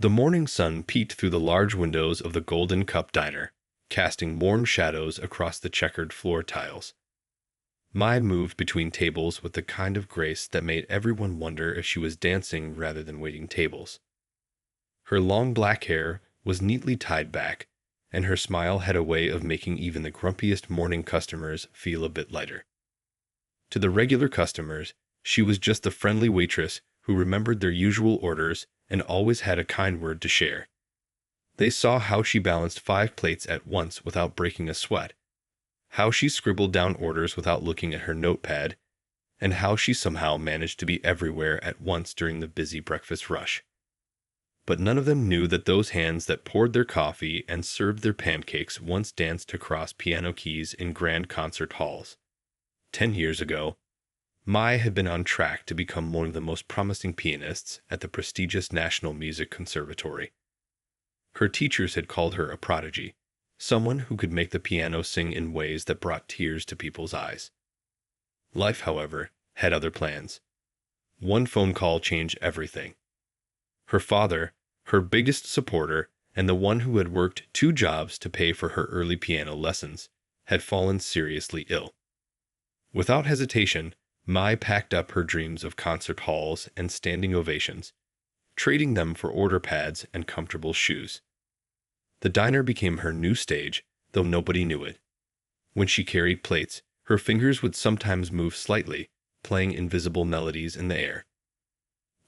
The morning sun peeked through the large windows of the Golden Cup diner, casting warm shadows across the checkered floor tiles. Mai moved between tables with the kind of grace that made everyone wonder if she was dancing rather than waiting tables. Her long black hair was neatly tied back, and her smile had a way of making even the grumpiest morning customers feel a bit lighter. To the regular customers, she was just the friendly waitress who remembered their usual orders and always had a kind word to share. They saw how she balanced 5 plates at once without breaking a sweat, how she scribbled down orders without looking at her notepad, and how she somehow managed to be everywhere at once during the busy breakfast rush. But none of them knew that those hands that poured their coffee and served their pancakes once danced across piano keys in grand concert halls. 10 years ago, Mai had been on track to become one of the most promising pianists at the prestigious National Music Conservatory. Her teachers had called her a prodigy, someone who could make the piano sing in ways that brought tears to people's eyes. Life, however, had other plans. One phone call changed everything. Her father, her biggest supporter, and the one who had worked 2 jobs to pay for her early piano lessons, had fallen seriously ill. Without hesitation, Mai packed up her dreams of concert halls and standing ovations, trading them for order pads and comfortable shoes. The diner became her new stage, though nobody knew it. When she carried plates, her fingers would sometimes move slightly, playing invisible melodies in the air.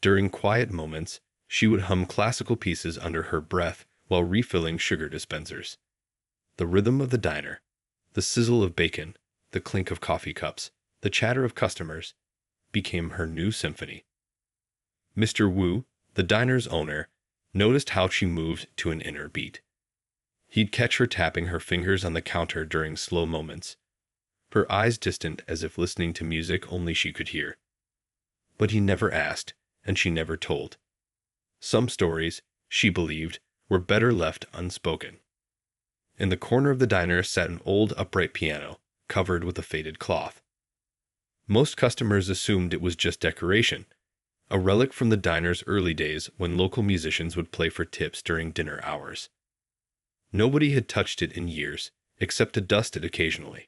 During quiet moments, she would hum classical pieces under her breath while refilling sugar dispensers. The rhythm of the diner, the sizzle of bacon, the clink of coffee cups, the chatter of customers, became her new symphony. Mr. Wu, the diner's owner, noticed how she moved to an inner beat. He'd catch her tapping her fingers on the counter during slow moments, her eyes distant as if listening to music only she could hear. But he never asked, and she never told. Some stories, she believed, were better left unspoken. In the corner of the diner sat an old upright piano, covered with a faded cloth. Most customers assumed it was just decoration, a relic from the diner's early days when local musicians would play for tips during dinner hours. Nobody had touched it in years, except to dust it occasionally.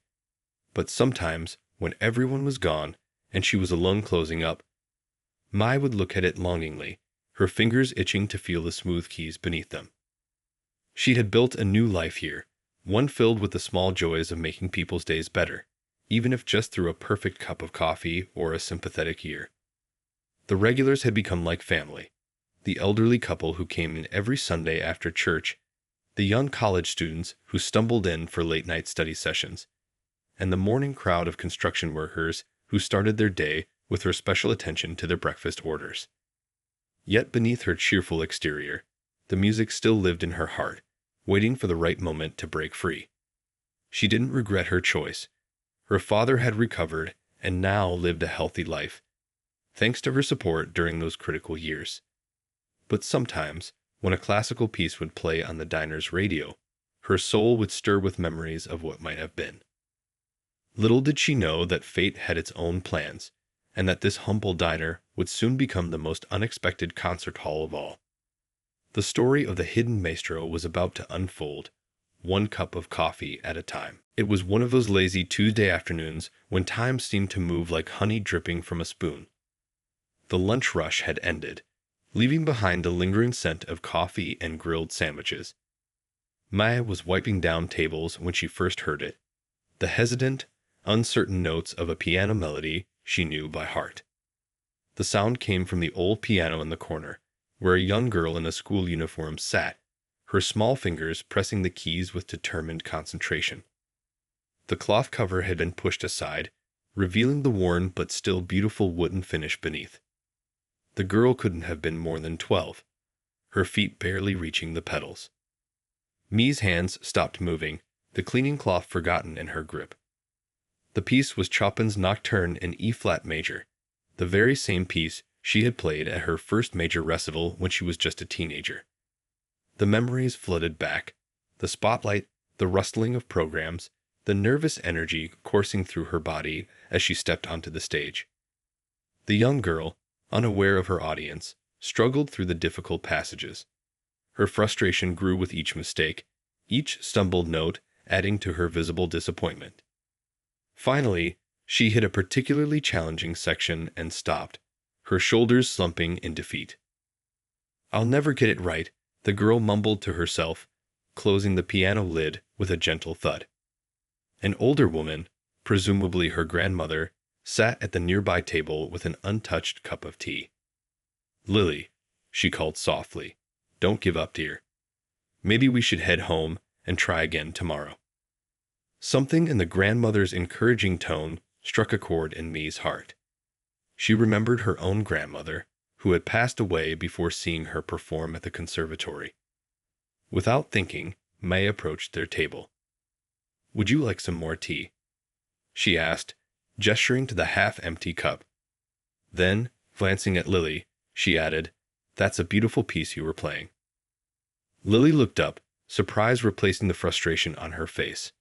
But sometimes, when everyone was gone and she was alone closing up, Mai would look at it longingly, her fingers itching to feel the smooth keys beneath them. She had built a new life here, one filled with the small joys of making people's days better, even if just through a perfect cup of coffee or a sympathetic ear. The regulars had become like family, the elderly couple who came in every Sunday after church, the young college students who stumbled in for late-night study sessions, and the morning crowd of construction workers who started their day with her special attention to their breakfast orders. Yet beneath her cheerful exterior, the music still lived in her heart, waiting for the right moment to break free. She didn't regret her choice. Her father had recovered and now lived a healthy life, thanks to her support during those critical years. But sometimes, when a classical piece would play on the diner's radio, her soul would stir with memories of what might have been. Little did she know that fate had its own plans, and that this humble diner would soon become the most unexpected concert hall of all. The story of the hidden Maestro was about to unfold, one cup of coffee at a time. It was one of those lazy Tuesday afternoons when time seemed to move like honey dripping from a spoon. The lunch rush had ended, leaving behind a lingering scent of coffee and grilled sandwiches. Maya was wiping down tables when she first heard it, the hesitant, uncertain notes of a piano melody she knew by heart. The sound came from the old piano in the corner, where a young girl in a school uniform sat, her small fingers pressing the keys with determined concentration. The cloth cover had been pushed aside, revealing the worn but still beautiful wooden finish beneath. The girl couldn't have been more than 12, her feet barely reaching the pedals. Mi's hands stopped moving, the cleaning cloth forgotten in her grip. The piece was Chopin's Nocturne in E-flat major, the very same piece she had played at her first major recital when she was just a teenager. The memories flooded back, the spotlight, the rustling of programs, the nervous energy coursing through her body as she stepped onto the stage. The young girl, unaware of her audience, struggled through the difficult passages, Her frustration grew with each mistake, each stumbled note adding to her visible disappointment. Finally, she hit a particularly challenging section and stopped, her shoulders slumping in defeat. "I'll never get it right," the girl mumbled to herself, closing the piano lid with a gentle thud. An older woman, presumably her grandmother, sat at the nearby table with an untouched cup of tea. "Lily," she called softly, "don't give up, dear. Maybe we should head home and try again tomorrow." Something in the grandmother's encouraging tone struck a chord in Me's heart. She remembered her own grandmother, who had passed away before seeing her perform at the conservatory. Without thinking, May approached their table. "Would you like some more tea?" she asked, gesturing to the half-empty cup. Then, glancing at Lily, she added, "That's a beautiful piece you were playing." Lily looked up, surprise replacing the frustration on her face.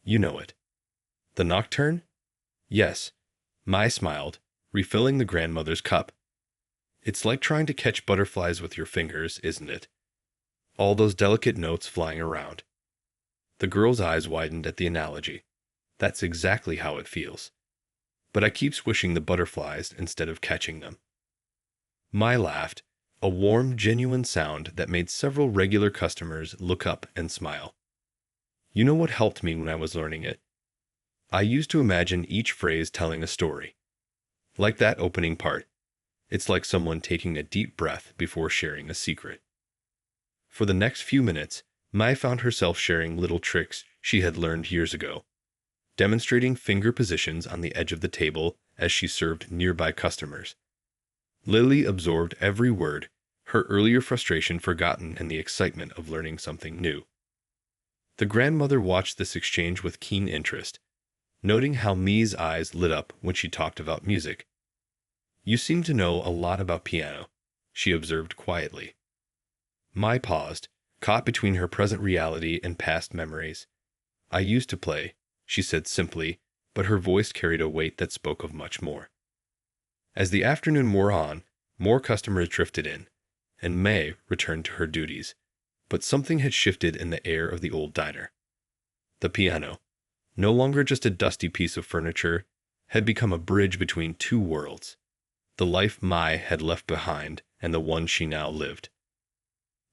"You know it." "The nocturne?" "Yes." Mai smiled, refilling the grandmother's cup. "It's like trying to catch butterflies with your fingers, isn't it? All those delicate notes flying around." The girl's eyes widened at the analogy. "That's exactly how it feels. But I keep swishing the butterflies instead of catching them." Mai laughed, a warm, genuine sound that made several regular customers look up and smile. "You know what helped me when I was learning it? I used to imagine each phrase telling a story. Like that opening part. It's like someone taking a deep breath before sharing a secret." For the next few minutes, Mai found herself sharing little tricks she had learned years ago, demonstrating finger positions on the edge of the table as she served nearby customers. Lily absorbed every word, her earlier frustration forgotten in the excitement of learning something new. The grandmother watched this exchange with keen interest, noting how Me's eyes lit up when she talked about music. "You seem to know a lot about piano," she observed quietly. Mai paused, caught between her present reality and past memories. "I used to play," she said simply, but her voice carried a weight that spoke of much more. As the afternoon wore on, more customers drifted in, and May returned to her duties, but something had shifted in the air of the old diner. The piano, no longer just a dusty piece of furniture, had become a bridge between two worlds, the life Mai had left behind and the one she now lived.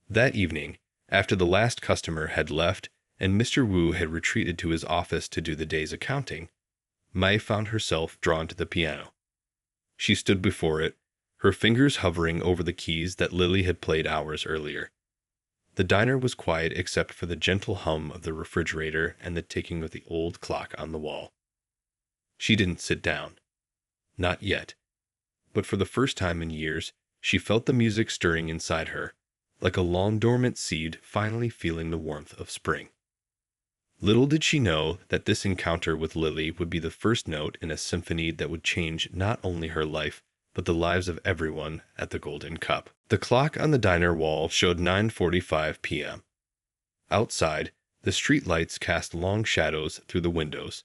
That evening, after the last customer had left and Mr. Wu had retreated to his office to do the day's accounting, Mai found herself drawn to the piano. She stood before it, her fingers hovering over the keys that Lily had played hours earlier. The diner was quiet except for the gentle hum of the refrigerator and the ticking of the old clock on the wall. She didn't sit down. Not yet. But for the first time in years, she felt the music stirring inside her, like a long-dormant seed finally feeling the warmth of spring. Little did she know that this encounter with Lily would be the first note in a symphony that would change not only her life, but the lives of everyone at the Golden Cup. The clock on the diner wall showed 9:45 p.m. Outside, the street lights cast long shadows through the windows,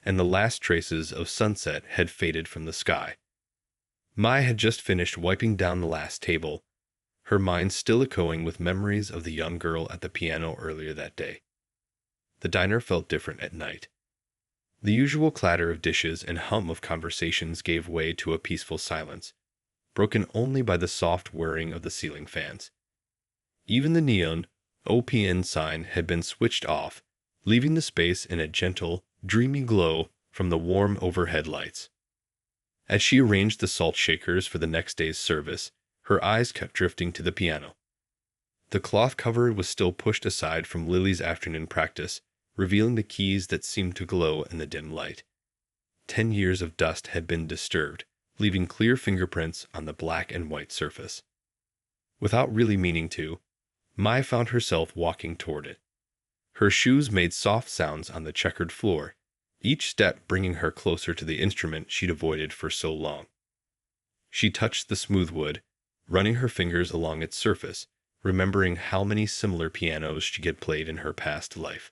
and the last traces of sunset had faded from the sky. Mai had just finished wiping down the last table, her mind still echoing with memories of the young girl at the piano earlier that day. The diner felt different at night. The usual clatter of dishes and hum of conversations gave way to a peaceful silence, broken only by the soft whirring of the ceiling fans. Even the neon OPN sign had been switched off, leaving the space in a gentle, dreamy glow from the warm overhead lights. As she arranged the salt shakers for the next day's service, her eyes kept drifting to the piano. The cloth cover was still pushed aside from Lily's afternoon practice, revealing the keys that seemed to glow in the dim light. 10 years of dust had been disturbed, leaving clear fingerprints on the black and white surface. Without really meaning to, Mai found herself walking toward it. Her shoes made soft sounds on the checkered floor, each step bringing her closer to the instrument she'd avoided for so long. She touched the smooth wood, running her fingers along its surface, remembering how many similar pianos she had played in her past life.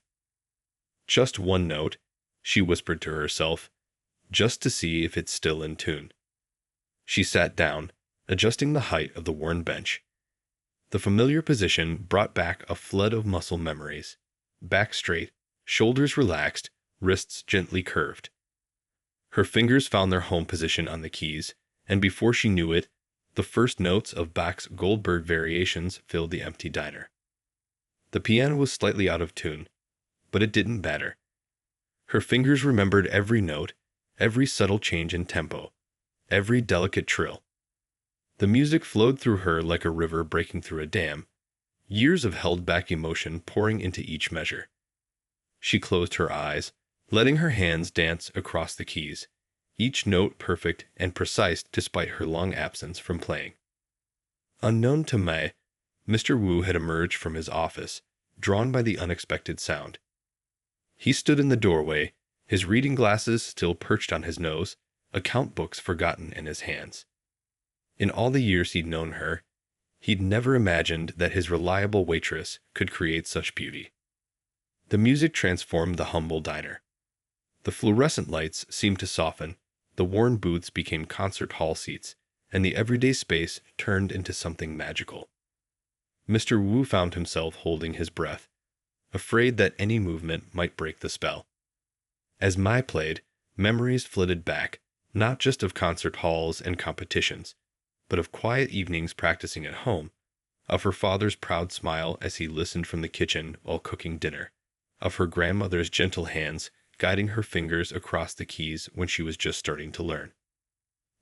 "Just one note," she whispered to herself, just to see if it's still in tune. She sat down, adjusting the height of the worn bench. The familiar position brought back a flood of muscle memories. Back straight, shoulders relaxed, wrists gently curved. Her fingers found their home position on the keys, and before she knew it, the first notes of Bach's Goldberg variations filled the empty diner. The piano was slightly out of tune, but it didn't matter. Her fingers remembered every note, every subtle change in tempo, every delicate trill. The music flowed through her like a river breaking through a dam, years of held-back emotion pouring into each measure. She closed her eyes, letting her hands dance across the keys, each note perfect and precise despite her long absence from playing. Unknown to Mai, Mr. Wu had emerged from his office, drawn by the unexpected sound. He stood in the doorway, his reading glasses still perched on his nose, account books forgotten in his hands. In all the years he'd known her, he'd never imagined that his reliable waitress could create such beauty. The music transformed the humble diner. The fluorescent lights seemed to soften, the worn booths became concert hall seats, and the everyday space turned into something magical. Mr. Wu found himself holding his breath, afraid that any movement might break the spell. As Mai played, memories flitted back, not just of concert halls and competitions, but of quiet evenings practicing at home, of her father's proud smile as he listened from the kitchen while cooking dinner, of her grandmother's gentle hands guiding her fingers across the keys when she was just starting to learn.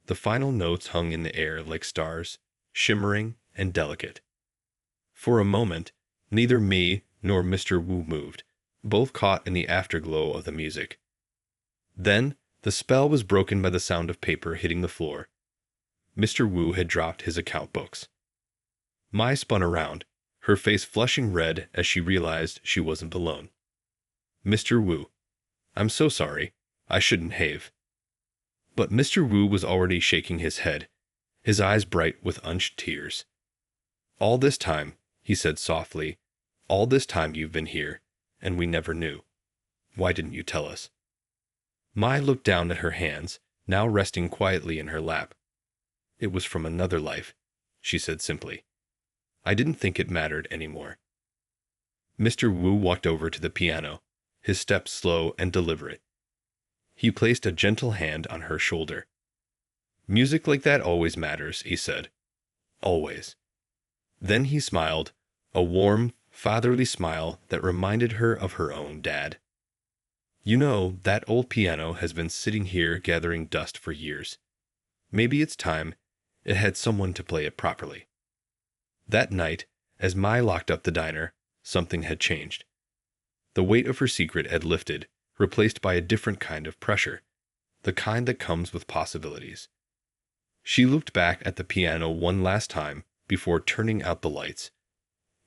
The final notes hung in the air like stars, shimmering and delicate. For a moment, neither Mai nor Mr. Wu moved, both caught in the afterglow of the music. Then, the spell was broken by the sound of paper hitting the floor. Mr. Wu had dropped his account books. Mai spun around, her face flushing red as she realized she wasn't alone. Mr. Wu, I'm so sorry. I shouldn't have. But Mr. Wu was already shaking his head, his eyes bright with unshed tears. All this time, he said softly, all this time you've been here, and we never knew. Why didn't you tell us? Mai looked down at her hands, now resting quietly in her lap. It was from another life, she said simply. I didn't think it mattered anymore. Mr. Wu walked over to the piano, his steps slow and deliberate. He placed a gentle hand on her shoulder. Music like that always matters, he said. Always. Then he smiled, a warm, fatherly smile that reminded her of her own dad. You know, that old piano has been sitting here gathering dust for years. Maybe it's time it had someone to play it properly. That night, as Mai locked up the diner, something had changed. The weight of her secret had lifted, replaced by a different kind of pressure, the kind that comes with possibilities. She looked back at the piano one last time before turning out the lights,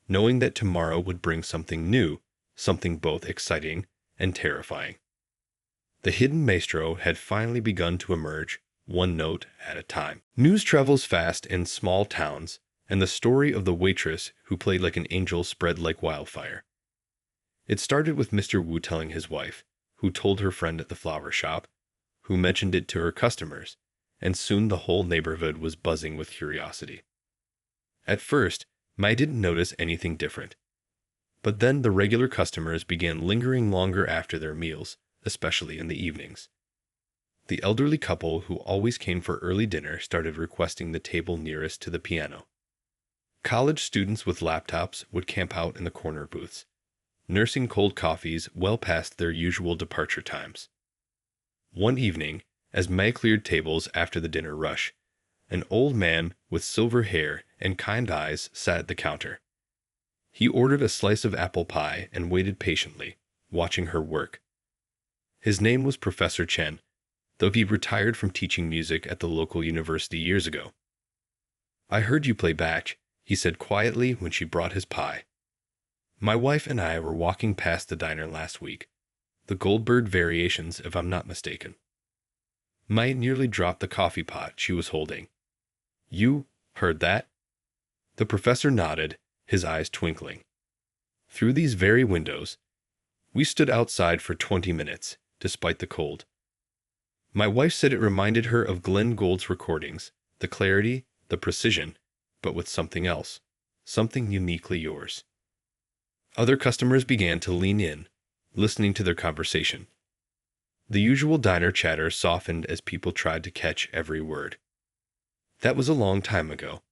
knowing that tomorrow would bring something new, something both exciting and terrifying. The hidden Maestro had finally begun to emerge, one note at a time. News travels fast in small towns, and the story of the waitress who played like an angel spread like wildfire. It started with Mr. Wu telling his wife, who told her friend at the flower shop, who mentioned it to her customers, and soon the whole neighborhood was buzzing with curiosity. At first, Mai didn't notice anything different. But then the regular customers began lingering longer after their meals, especially in the evenings. The elderly couple who always came for early dinner started requesting the table nearest to the piano. College students with laptops would camp out in the corner booths, nursing cold coffees well past their usual departure times. One evening, as Mai cleared tables after the dinner rush, an old man with silver hair and kind eyes sat at the counter. He ordered a slice of apple pie and waited patiently, watching her work. His name was Professor Chen, though he retired from teaching music at the local university years ago. I heard you play Bach, he said quietly when she brought his pie. My wife and I were walking past the diner last week. The Goldberg variations, if I'm not mistaken. Mai nearly dropped the coffee pot she was holding. You heard that? The professor nodded, his eyes twinkling. Through these very windows, we stood outside for 20 minutes, despite the cold. My wife said it reminded her of Glenn Gould's recordings, the clarity, the precision, but with something else, something uniquely yours. Other customers began to lean in, listening to their conversation. The usual diner chatter softened as people tried to catch every word. That was a long time ago,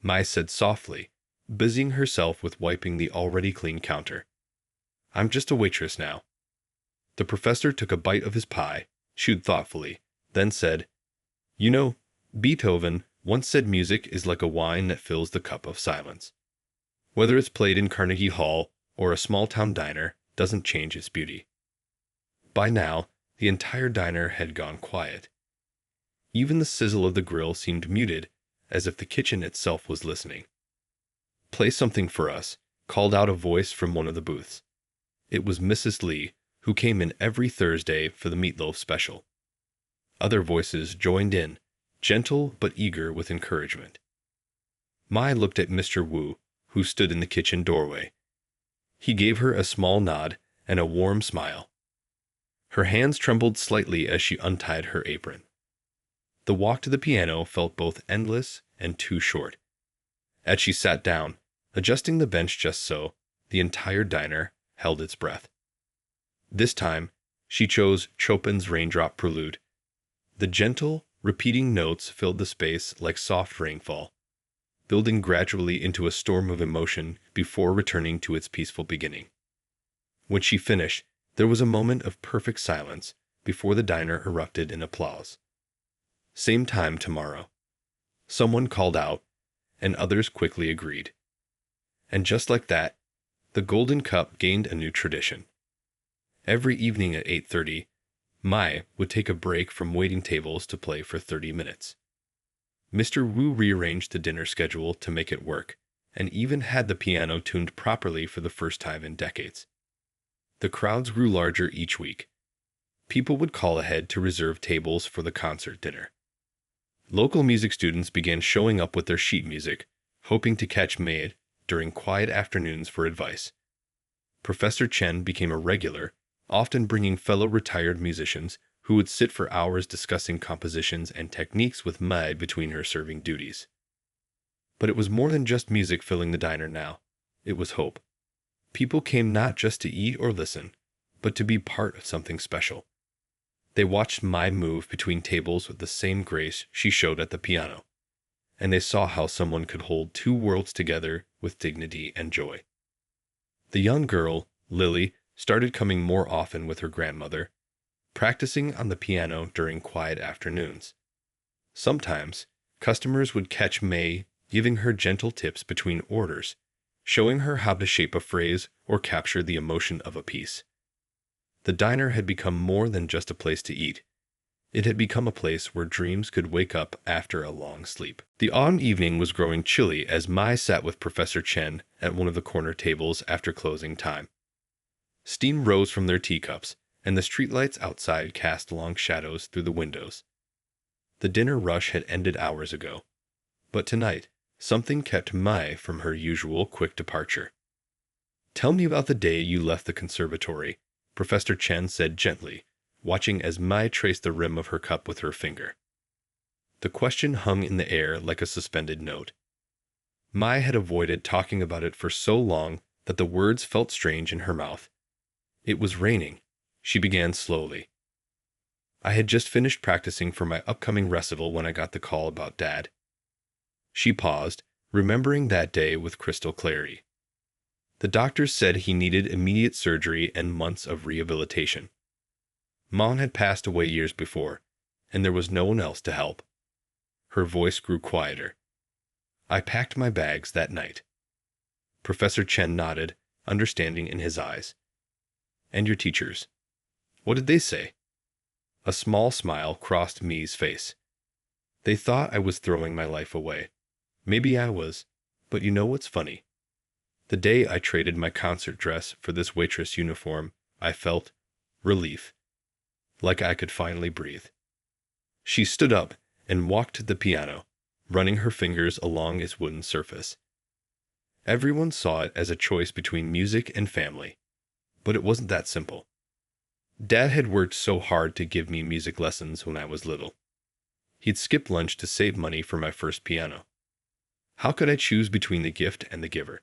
Mai said softly, busying herself with wiping the already clean counter. I'm just a waitress now. The professor took a bite of his pie, chewed thoughtfully, then said, You know, Beethoven once said music is like a wine that fills the cup of silence. Whether it's played in Carnegie Hall or a small-town diner doesn't change its beauty. By now, the entire diner had gone quiet. Even the sizzle of the grill seemed muted, as if the kitchen itself was listening. Play something for us, called out a voice from one of the booths. It was Mrs. Lee, who came in every Thursday for the meatloaf special. Other voices joined in, gentle but eager with encouragement. Mai looked at Mr. Wu, who stood in the kitchen doorway. He gave her a small nod and a warm smile. Her hands trembled slightly as she untied her apron. The walk to the piano felt both endless and too short. As she sat down, adjusting the bench just so, the entire diner held its breath. This time, she chose Chopin's Raindrop Prelude. The gentle, repeating notes filled the space like soft rainfall, building gradually into a storm of emotion before returning to its peaceful beginning. When she finished, there was a moment of perfect silence before the diner erupted in applause. Same time tomorrow. Someone called out, and others quickly agreed. And just like that, the Golden Cup gained a new tradition. Every evening at 8:30, Mai would take a break from waiting tables to play for 30 minutes. Mr. Wu rearranged the dinner schedule to make it work, and even had the piano tuned properly for the first time in decades. The crowds grew larger each week. People would call ahead to reserve tables for the concert dinner. Local music students began showing up with their sheet music, hoping to catch Mai during quiet afternoons for advice. Professor Chen became a regular, often bringing fellow retired musicians who would sit for hours discussing compositions and techniques with Mai between her serving duties. But it was more than just music filling the diner now. It was hope. People came not just to eat or listen, but to be part of something special. They watched Mai move between tables with the same grace she showed at the piano, and they saw how someone could hold two worlds together with dignity and joy. The young girl, Lily, started coming more often with her grandmother, practicing on the piano during quiet afternoons. Sometimes, customers would catch Mai giving her gentle tips between orders, showing her how to shape a phrase or capture the emotion of a piece. The diner had become more than just a place to eat. It had become a place where dreams could wake up after a long sleep. The autumn evening was growing chilly as Mai sat with Professor Chen at one of the corner tables after closing time. Steam rose from their teacups, and the streetlights outside cast long shadows through the windows. The dinner rush had ended hours ago, but tonight, something kept Mai from her usual quick departure. Tell me about the day you left the conservatory, Professor Chen said gently, watching as Mai traced the rim of her cup with her finger. The question hung in the air like a suspended note. Mai had avoided talking about it for so long that the words felt strange in her mouth. It was raining, she began slowly. I had just finished practicing for my upcoming recital when I got the call about Dad. She paused, remembering that day with crystal clarity. The doctors said he needed immediate surgery and months of rehabilitation. Mom had passed away years before, and there was no one else to help. Her voice grew quieter. I packed my bags that night. Professor Chen nodded, understanding in his eyes. And your teachers? What did they say? A small smile crossed Mi's face. They thought I was throwing my life away. Maybe I was, but you know what's funny? The day I traded my concert dress for this waitress uniform, I felt relief, like I could finally breathe. She stood up and walked to the piano, running her fingers along its wooden surface. Everyone saw it as a choice between music and family, but it wasn't that simple. Dad had worked so hard to give me music lessons when I was little. He'd skip lunch to save money for my first piano. How could I choose between the gift and the giver?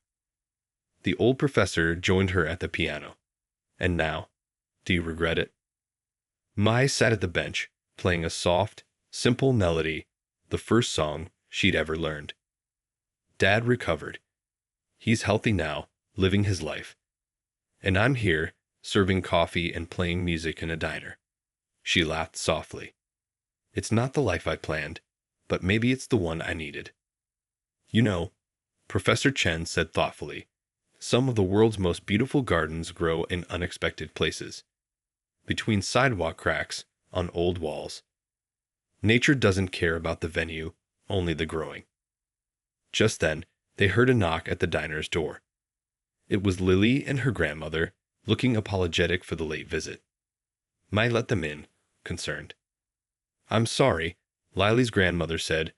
The old professor joined her at the piano. And now, do you regret it? Mai sat at the bench, playing a soft, simple melody, the first song she'd ever learned. Dad recovered. He's healthy now, living his life. And I'm here, serving coffee and playing music in a diner. She laughed softly. It's not the life I planned, but maybe it's the one I needed. You know, Professor Chen said thoughtfully, some of the world's most beautiful gardens grow in unexpected places. Between sidewalk cracks, on old walls. Nature doesn't care about the venue, only the growing. Just then, they heard a knock at the diner's door. It was Lily and her grandmother, looking apologetic for the late visit. Mai let them in, concerned. I'm sorry, Lily's grandmother said,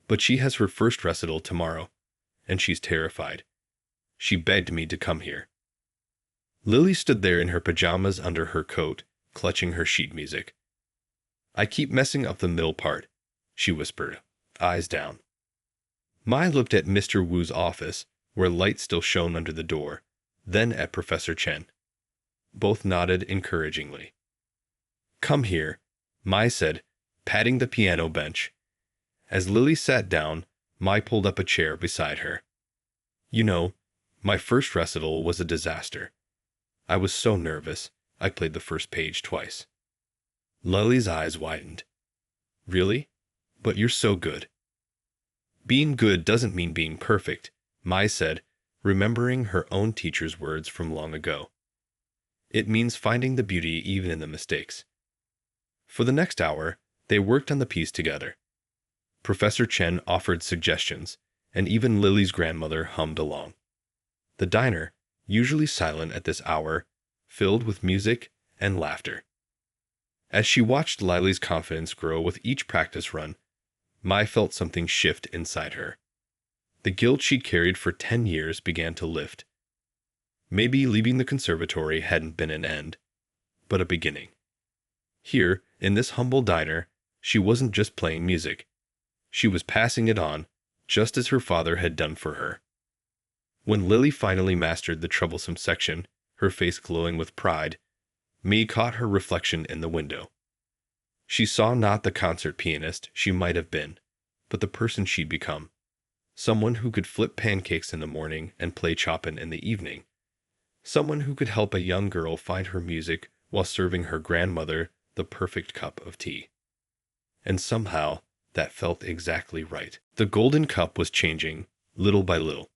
but she has her first recital tomorrow, and she's terrified. She begged me to come here. Lily stood there in her pajamas under her coat, clutching her sheet music. I keep messing up the middle part, she whispered, eyes down. Mai looked at Mr. Wu's office, where light still shone under the door, then at Professor Chen. Both nodded encouragingly. Come here, Mai said, patting the piano bench. As Lily sat down, Mai pulled up a chair beside her. You know, my first recital was a disaster. I was so nervous, I played the first page twice. Lily's eyes widened. Really? But you're so good. Being good doesn't mean being perfect, Mai said, remembering her own teacher's words from long ago. It means finding the beauty even in the mistakes. For the next hour, they worked on the piece together. Professor Chen offered suggestions, and even Lily's grandmother hummed along. The diner, usually silent at this hour, filled with music and laughter. As she watched Lily's confidence grow with each practice run, Mai felt something shift inside her. The guilt she'd carried for 10 years began to lift. Maybe leaving the conservatory hadn't been an end, but a beginning. Here, in this humble diner, she wasn't just playing music. She was passing it on, just as her father had done for her. When Lily finally mastered the troublesome section, her face glowing with pride, Mai caught her reflection in the window. She saw not the concert pianist she might have been, but the person she'd become. Someone who could flip pancakes in the morning and play Chopin in the evening. Someone who could help a young girl find her music while serving her grandmother the perfect cup of tea. And somehow, that felt exactly right. The golden cup was changing, little by little.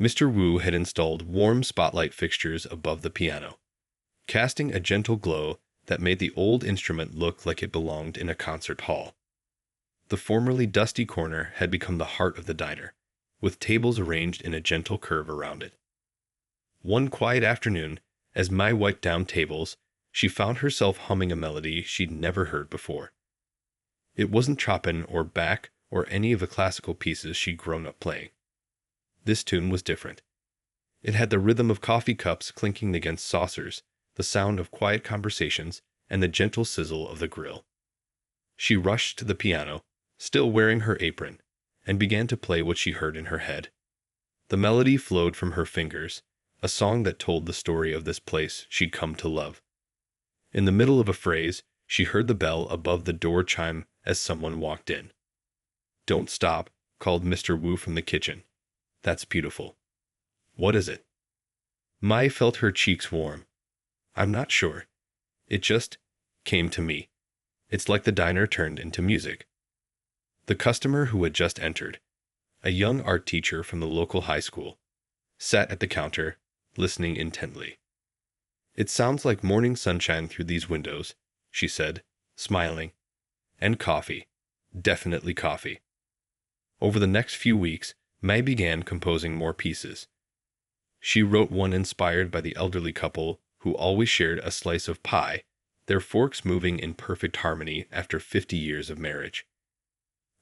Mr. Wu had installed warm spotlight fixtures above the piano, casting a gentle glow that made the old instrument look like it belonged in a concert hall. The formerly dusty corner had become the heart of the diner, with tables arranged in a gentle curve around it. One quiet afternoon, as Mai wiped down tables, she found herself humming a melody she'd never heard before. It wasn't Chopin or Bach or any of the classical pieces she'd grown up playing. This tune was different. It had the rhythm of coffee cups clinking against saucers, the sound of quiet conversations, and the gentle sizzle of the grill. She rushed to the piano, still wearing her apron, and began to play what she heard in her head. The melody flowed from her fingers, a song that told the story of this place she'd come to love. In the middle of a phrase, she heard the bell above the door chime as someone walked in. Don't stop, called Mr. Wu from the kitchen. That's beautiful. What is it? Mai felt her cheeks warm. I'm not sure. It just came to me. It's like the diner turned into music. The customer who had just entered, a young art teacher from the local high school, sat at the counter, listening intently. It sounds like morning sunshine through these windows, she said, smiling. And coffee. Definitely coffee. Over the next few weeks, Mai began composing more pieces. She wrote one inspired by the elderly couple who always shared a slice of pie, their forks moving in perfect harmony after 50 years of marriage.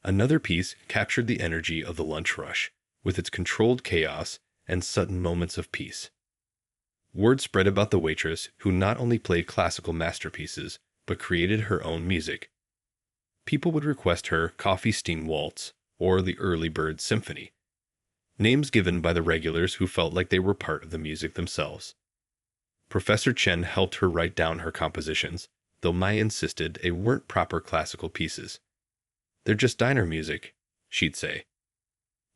Another piece captured the energy of the lunch rush, with its controlled chaos and sudden moments of peace. Word spread about the waitress who not only played classical masterpieces, but created her own music. People would request her coffee steam waltz or the Early Bird Symphony, names given by the regulars who felt like they were part of the music themselves. Professor Chen helped her write down her compositions, though Mai insisted they weren't proper classical pieces. "They're just diner music," she'd say.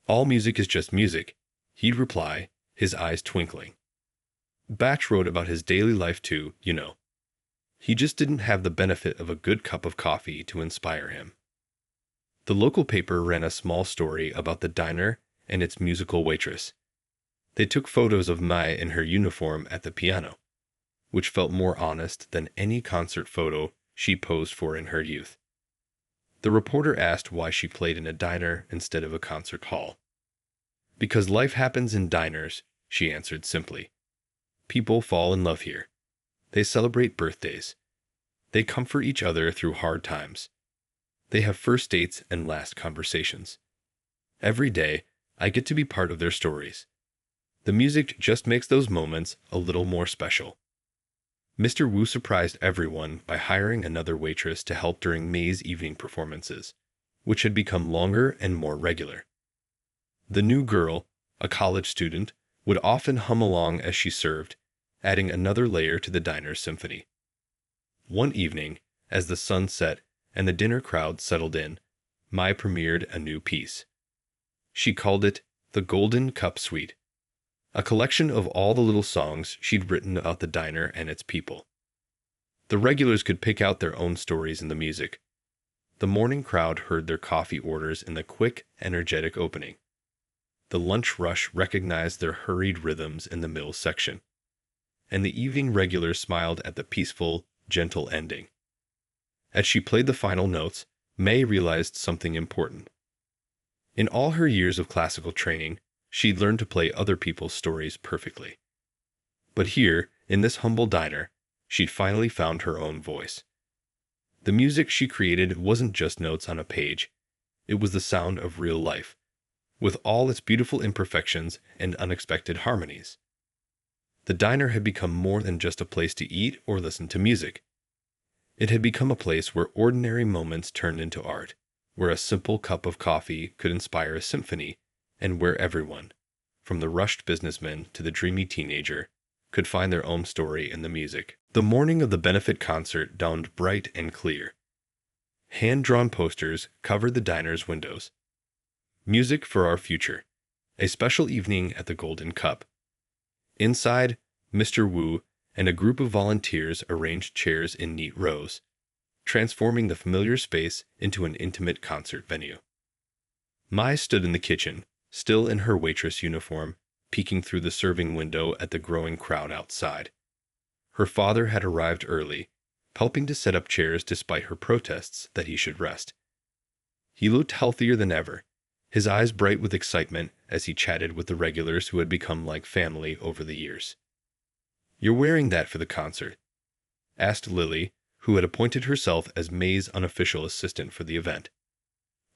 "All music is just music," he'd reply, his eyes twinkling. Batch wrote about his daily life too, you know. He just didn't have the benefit of a good cup of coffee to inspire him. The local paper ran a small story about the diner and its musical waitress. They took photos of Mai in her uniform at the piano, which felt more honest than any concert photo she posed for in her youth. The reporter asked why she played in a diner instead of a concert hall. "Because life happens in diners," she answered simply. "People fall in love here. They celebrate birthdays. They comfort each other through hard times. They have first dates and last conversations. Every day, I get to be part of their stories. The music just makes those moments a little more special." Mr. Wu surprised everyone by hiring another waitress to help during May's evening performances, which had become longer and more regular. The new girl, a college student, would often hum along as she served, adding another layer to the diner's symphony. One evening, as the sun set and the dinner crowd settled in, Mai premiered a new piece. She called it The Golden Cup Suite, a collection of all the little songs she'd written about the diner and its people. The regulars could pick out their own stories in the music. The morning crowd heard their coffee orders in the quick, energetic opening. The lunch rush recognized their hurried rhythms in the meal section. And the evening regulars smiled at the peaceful, gentle ending. As she played the final notes, May realized something important. In all her years of classical training, she'd learned to play other people's stories perfectly. But here, in this humble diner, she'd finally found her own voice. The music she created wasn't just notes on a page. It was the sound of real life, with all its beautiful imperfections and unexpected harmonies. The diner had become more than just a place to eat or listen to music. It had become a place where ordinary moments turned into art, where a simple cup of coffee could inspire a symphony, and where everyone, from the rushed businessman to the dreamy teenager, could find their own story in the music. The morning of the benefit concert dawned bright and clear. Hand-drawn posters covered the diner's windows. "Music for our future. A special evening at the Golden Cup." Inside, Mr. Wu and a group of volunteers arranged chairs in neat rows, transforming the familiar space into an intimate concert venue. Mai stood in the kitchen, still in her waitress uniform, peeking through the serving window at the growing crowd outside. Her father had arrived early, helping to set up chairs despite her protests that he should rest. He looked healthier than ever, his eyes bright with excitement as he chatted with the regulars who had become like family over the years. "You're wearing that for the concert?" asked Lily, who had appointed herself as May's unofficial assistant for the event.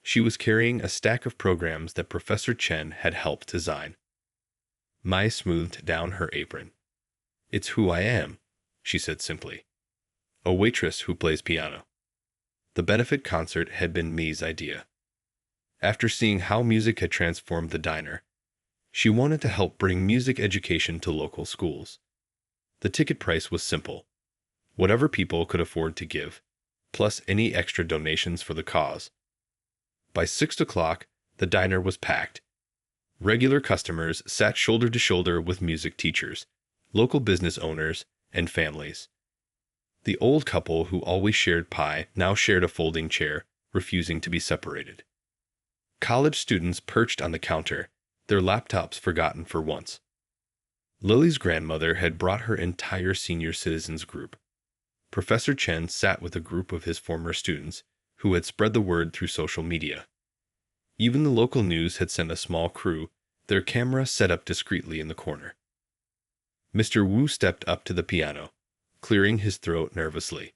She was carrying a stack of programs that Professor Chen had helped design. Mai smoothed down her apron. "It's who I am," she said simply. "A waitress who plays piano." The benefit concert had been Mai's idea. After seeing how music had transformed the diner, she wanted to help bring music education to local schools. The ticket price was simple: whatever people could afford to give, plus any extra donations for the cause. By 6 o'clock, the diner was packed. Regular customers sat shoulder to shoulder with music teachers, local business owners, and families. The old couple who always shared pie now shared a folding chair, refusing to be separated. College students perched on the counter, their laptops forgotten for once. Lily's grandmother had brought her entire senior citizens group. Professor Chen sat with a group of his former students who had spread the word through social media. Even the local news had sent a small crew, their camera set up discreetly in the corner. Mr. Wu stepped up to the piano, clearing his throat nervously.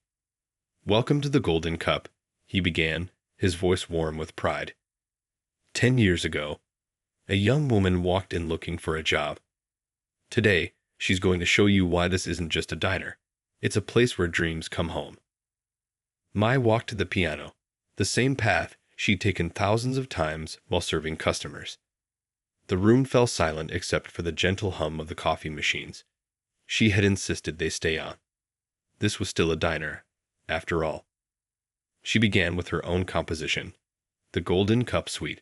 "Welcome to the Golden Cup," he began, his voice warm with pride. 10 years ago, a young woman walked in looking for a job. Today, she's going to show you why this isn't just a diner. It's a place where dreams come home. Mai walked to the piano, the same path she'd taken thousands of times while serving customers. The room fell silent except for the gentle hum of the coffee machines. She had insisted they stay on. This was still a diner, after all. She began with her own composition, the Golden Cup Suite,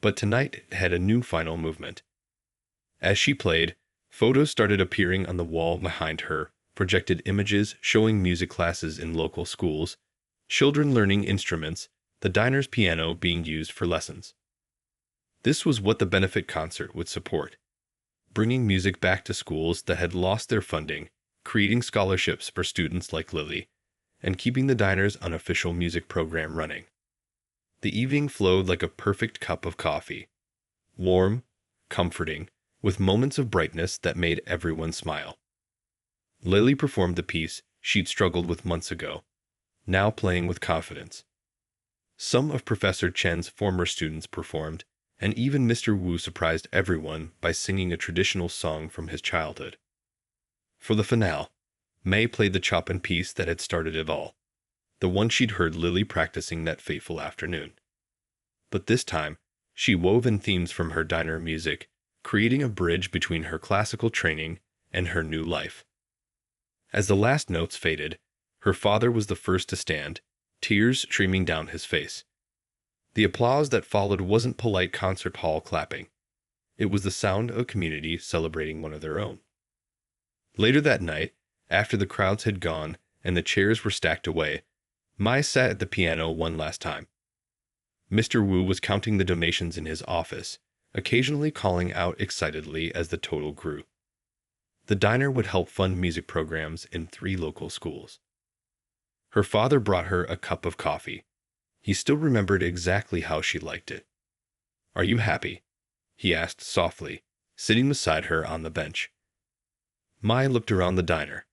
but tonight it had a new final movement. As she played, photos started appearing on the wall behind her, projected images showing music classes in local schools, children learning instruments, the diner's piano being used for lessons. This was what the benefit concert would support, bringing music back to schools that had lost their funding, creating scholarships for students like Lily, and keeping the diner's unofficial music program running. The evening flowed like a perfect cup of coffee, warm, comforting, with moments of brightness that made everyone smile. Lily performed the piece she'd struggled with months ago, now playing with confidence. Some of Professor Chen's former students performed, and even Mr. Wu surprised everyone by singing a traditional song from his childhood. For the finale, May played the Chopin piece that had started it all, the one she'd heard Lily practicing that fateful afternoon. But this time, she wove in themes from her diner music, creating a bridge between her classical training and her new life. As the last notes faded, her father was the first to stand, tears streaming down his face. The applause that followed wasn't polite concert hall clapping. It was the sound of a community celebrating one of their own. Later that night, after the crowds had gone and the chairs were stacked away, Mai sat at the piano one last time. Mr. Wu was counting the donations in his office, occasionally calling out excitedly as the total grew. The diner would help fund music programs in 3 local schools. Her father brought her a cup of coffee. He still remembered exactly how she liked it. "Are you happy?" he asked softly, sitting beside her on the bench. Mai looked around the diner,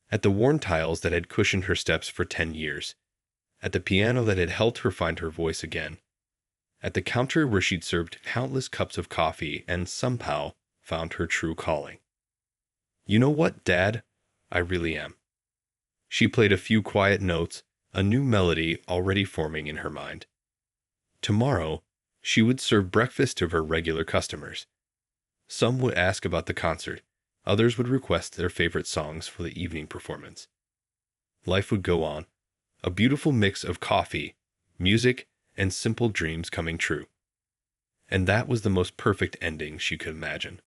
at the worn tiles that had cushioned her steps for 10 years, at the piano that had helped her find her voice again, at the counter where she'd served countless cups of coffee and somehow found her true calling. "You know what, Dad? I really am." She played a few quiet notes, a new melody already forming in her mind. Tomorrow, she would serve breakfast to her regular customers. Some would ask about the concert, others would request their favorite songs for the evening performance. Life would go on, a beautiful mix of coffee, music, and simple dreams coming true. And that was the most perfect ending she could imagine.